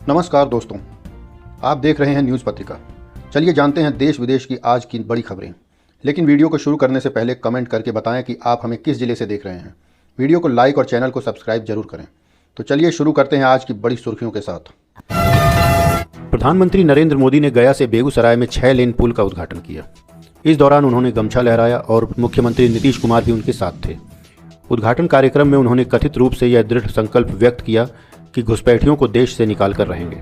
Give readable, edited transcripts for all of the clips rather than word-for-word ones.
नमस्कार दोस्तों, आप देख रहे हैं न्यूज़ पत्रिका। चलिए जानते हैं देश विदेश की आज की बड़ी खबरें। लेकिन वीडियो को शुरू करने से पहले कमेंट करके बताएं कि आप हमें किस जिले से देख रहे हैं। वीडियो को लाइक और चैनल को सब्सक्राइब जरूर करें। तो चलिए शुरू करते हैं आज की बड़ी सुर्खियों के साथ। प्रधानमंत्री नरेंद्र मोदी ने गया से बेगूसराय में 6 लेन पुल का उद्घाटन किया। इस दौरान उन्होंने गमछा लहराया और मुख्यमंत्री नीतीश कुमार भी उनके साथ थे। उद्घाटन कार्यक्रम में उन्होंने कथित रूप से यह दृढ़ संकल्प व्यक्त किया कि घुसपैठियों को देश से निकाल कर रहेंगे।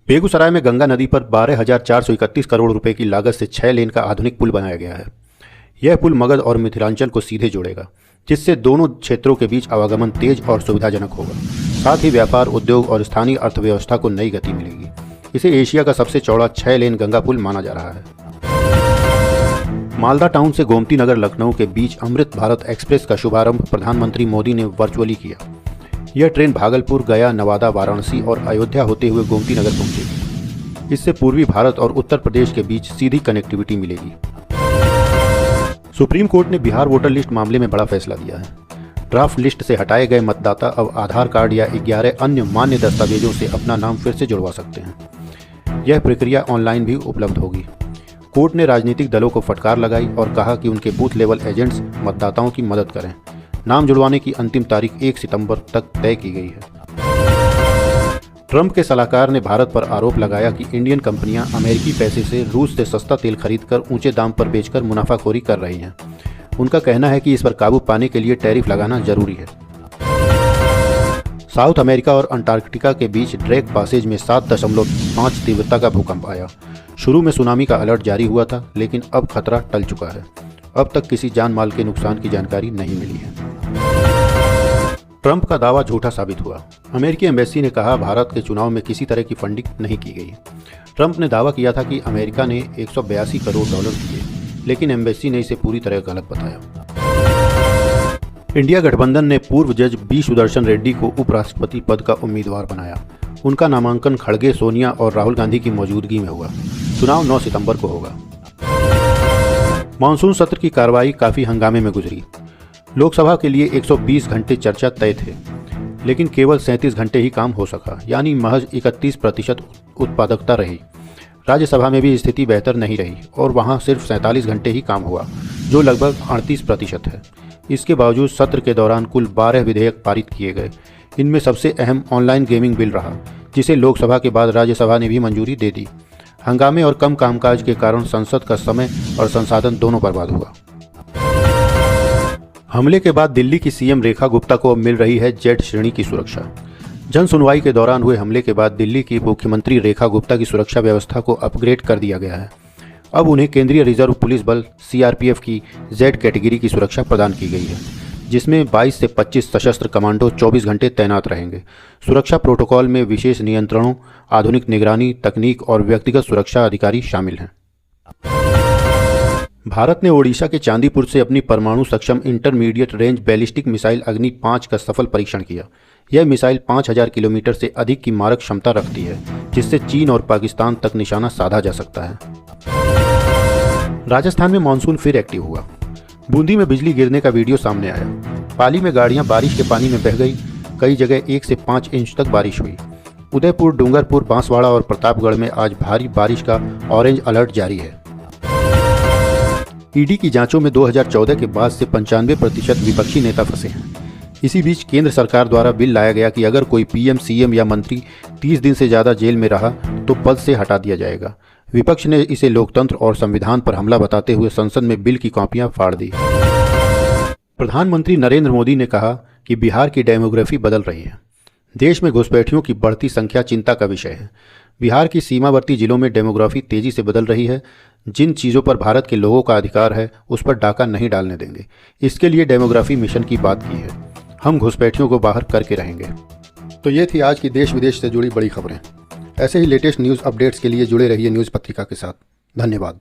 बेगूसराय में गंगा नदी पर 12,431 करोड़ रुपए की लागत से 6 लेन का आधुनिक पुल बनाया गया है। यह पुल मगध और मिथिलांचल को सीधे जोड़ेगा, जिससे दोनों क्षेत्रों के बीच आवागमन तेज और सुविधाजनक होगा। साथ ही व्यापार, उद्योग और स्थानीय अर्थव्यवस्था को नई गति मिलेगी। इसे एशिया का सबसे चौड़ा 6 लेन गंगा पुल माना जा रहा है। मालदा टाउन से गोमती नगर लखनऊ के बीच अमृत भारत एक्सप्रेस का शुभारंभ प्रधानमंत्री मोदी ने वर्चुअली किया। यह ट्रेन भागलपुर, गया, नवादा, वाराणसी और अयोध्या होते हुए गोमती नगर पहुंचेगी। इससे पूर्वी भारत और उत्तर प्रदेश के बीच सीधी कनेक्टिविटी मिलेगी। सुप्रीम कोर्ट ने बिहार वोटर लिस्ट मामले में बड़ा फैसला दिया है। ड्राफ्ट लिस्ट से हटाए गए मतदाता अब आधार कार्ड या 11 अन्य मान्य दस्तावेजों से अपना नाम फिर से जुड़वा सकते हैं। यह प्रक्रिया ऑनलाइन भी उपलब्ध होगी। कोर्ट ने राजनीतिक दलों को फटकार लगाई और कहा कि उनके बूथ लेवल एजेंट्स मतदाताओं की मदद करें। नाम जुड़वाने की अंतिम तारीख 1 सितंबर तक तय की गई है। ट्रंप के सलाहकार ने भारत पर आरोप लगाया कि इंडियन कंपनियां अमेरिकी पैसे से रूस से सस्ता तेल खरीदकर ऊंचे दाम पर बेचकर मुनाफाखोरी कर रही हैं। उनका कहना है कि इस पर काबू पाने के लिए टैरिफ लगाना जरूरी है। साउथ अमेरिका और अंटार्कटिका के बीच ड्रेक पासेज में 7.5 तीव्रता का भूकंप आया। शुरू में सुनामी का अलर्ट जारी हुआ था, लेकिन अब खतरा टल चुका है। अब तक किसी जान माल के नुकसान की जानकारी नहीं मिली है। ट्रंप का दावा झूठा साबित हुआ। अमेरिकी एम्बेसी ने कहा भारत के चुनाव में किसी तरह की फंडिंग नहीं की गई। ट्रंप ने दावा किया था कि अमेरिका ने 182 करोड़ डॉलर दिए, लेकिन एम्बेसी ने इसे पूरी तरह गलत बताया। इंडिया गठबंधन ने पूर्व जज बी सुदर्शन रेड्डी को उपराष्ट्रपति पद का उम्मीदवार बनाया। उनका नामांकन खड़गे, सोनिया और राहुल गांधी की मौजूदगी में हुआ। चुनाव 9 सितंबर को होगा। मानसून सत्र की कार्रवाई काफ़ी हंगामे में गुजरी। लोकसभा के लिए 120 घंटे चर्चा तय थे, लेकिन केवल 37 घंटे ही काम हो सका, यानी महज 31% उत्पादकता रही। राज्यसभा में भी स्थिति बेहतर नहीं रही और वहां सिर्फ 47 घंटे ही काम हुआ, जो लगभग 38% है। इसके बावजूद सत्र के दौरान कुल 12 विधेयक पारित किए गए। इनमें सबसे अहम ऑनलाइन गेमिंग बिल रहा, जिसे लोकसभा के बाद राज्यसभा ने भी मंजूरी दे दी। हंगामे और कम कामकाज के कारण संसद का समय और संसाधन दोनों बर्बाद हुआ। हमले के बाद दिल्ली की सीएम रेखा गुप्ता को अब मिल रही है जेड श्रेणी की सुरक्षा। जन सुनवाई के दौरान हुए हमले के बाद दिल्ली की मुख्यमंत्री रेखा गुप्ता की सुरक्षा व्यवस्था को अपग्रेड कर दिया गया है। अब उन्हें केंद्रीय रिजर्व पुलिस बल सीआरपीएफ की जेड कैटेगरी की सुरक्षा प्रदान की गई है, जिसमें 22 से 25 सशस्त्र कमांडो 24 घंटे तैनात रहेंगे। सुरक्षा प्रोटोकॉल में विशेष नियंत्रणों, आधुनिक निगरानी तकनीक और व्यक्तिगत सुरक्षा अधिकारी शामिल हैं। भारत ने ओडिशा के चांदीपुर से अपनी परमाणु सक्षम इंटरमीडिएट रेंज बैलिस्टिक मिसाइल अग्नि 5 का सफल परीक्षण किया। यह मिसाइल 5000 किलोमीटर से अधिक की मारक क्षमता रखती है, जिससे चीन और पाकिस्तान तक निशाना साधा जा सकता है। राजस्थान में मानसून फिर एक्टिव हुआ। बूंदी में बिजली गिरने का वीडियो सामने आया। पाली में गाड़ियां बारिश के पानी में बह गई। कई जगह 1 से 5 इंच तक बारिश हुई। उदयपुर, डूंगरपुर, बांसवाड़ा और प्रतापगढ़ में आज भारी बारिश का ऑरेंज अलर्ट जारी है। ईडी की जांचों में 2014 के बाद से 95% विपक्षी नेता फंसे हैं। इसी बीच केंद्र सरकार द्वारा बिल लाया गया कि अगर कोई पीएम, सीएम या मंत्री 30 दिन से ज़्यादा जेल में रहा तो पद से हटा दिया जाएगा। विपक्ष ने इसे लोकतंत्र और संविधान पर हमला बताते हुए संसद में बिल की कॉपियां फाड़ दी। प्रधानमंत्री नरेंद्र मोदी ने कहा कि बिहार की डेमोग्राफी बदल रही है। देश में घुसपैठियों की बढ़ती संख्या चिंता का विषय है। बिहार की सीमावर्ती जिलों में डेमोग्राफी तेजी से बदल रही है। जिन चीज़ों पर भारत के लोगों का अधिकार है, उस पर डाका नहीं डालने देंगे। इसके लिए डेमोग्राफी मिशन की बात की है। हम घुसपैठियों को बाहर करके रहेंगे। तो ये थी आज की देश विदेश से जुड़ी बड़ी खबरें। ऐसे ही लेटेस्ट न्यूज़ अपडेट्स के लिए जुड़े रहिए न्यूज़ पत्रिका के साथ। धन्यवाद।